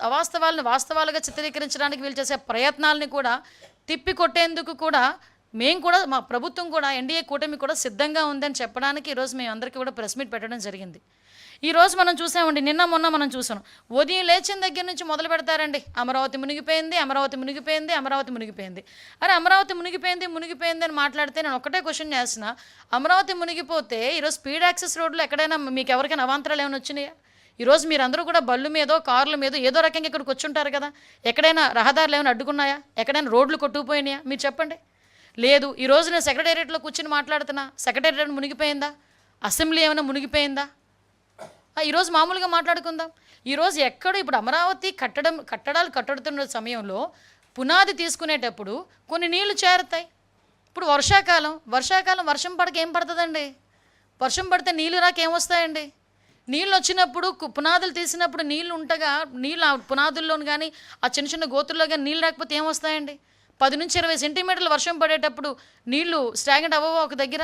అవాస్తవాలను వాస్తవాలుగా చిత్రీకరించడానికి వీళ్ళు చేసే ప్రయత్నాలని కూడా తిప్పికొట్టేందుకు కూడా మేము కూడా మా ప్రభుత్వం కూడా ఎన్డీఏ కూటమి కూడా సిద్ధంగా ఉందని చెప్పడానికి ఈరోజు మేము అందరికీ కూడా ప్రెస్ మీట్ పెట్టడం జరిగింది. ఈరోజు మనం చూసామండి, నిన్న మొన్న మనం చూసాం, ఉదయం లేచిన దగ్గర నుంచి మొదలు పెడతారండి, అమరావతి మునిగిపోయింది, అమరావతి మునిగిపోయింది, అమరావతి మునిగిపోయింది. అరే అమరావతి మునిగిపోయింది మునిగిపోయింది అని మాట్లాడితే నేను ఒకటే క్వశ్చన్ చేస్తున్నా, అమరావతి మునిగిపోతే ఈరోజు స్పీడ్ యాక్సెస్ రోడ్లు ఎక్కడైనా మీకు ఎవరికైనా అవాంతరాలు ఏమైనా వచ్చినాయా? ఈరోజు మీరందరూ కూడా బళ్ళు మీదో కార్ల మీదో ఏదో రకంగా ఇక్కడికి వచ్చుంటారు కదా, ఎక్కడైనా రహదారులు ఏమైనా అడ్డుకున్నాయా? ఎక్కడైనా రోడ్లు కొట్టుకుపోయినాయా? మీరు చెప్పండి. లేదు. ఈరోజు నేను సెక్రటేరియట్లో కూర్చుని మాట్లాడుతున్నా, సెక్రటేరియట్ మునిగిపోయిందా? అసెంబ్లీ ఏమైనా మునిగిపోయిందా? ఈరోజు మామూలుగా మాట్లాడుకుందాం. ఈరోజు ఎక్కడ ఇప్పుడు అమరావతి కట్టడాలు కట్టుతున్న సమయంలో పునాది తీసుకునేటప్పుడు కొన్ని నీళ్లు చేరుతాయి. ఇప్పుడు వర్షాకాలం వర్షం పడక ఏం పడుతుందండి? వర్షం పడితే నీళ్ళు రాక ఏమొస్తాయండి? నీళ్ళు వచ్చినప్పుడు పునాదులు తీసినప్పుడు నీళ్ళు ఉంటగా నీళ్ళు ఆ పునాదుల్లోని కానీ ఆ చిన్న చిన్న గోతుల్లో కానీ నీళ్ళు రాకపోతే ఏమొస్తాయండి? 10 నుంచి 20 సెంటీమీటర్లు వర్షం పడేటప్పుడు నీళ్లు స్టాగ్నెంట్ అవ్వవా ఒక దగ్గర?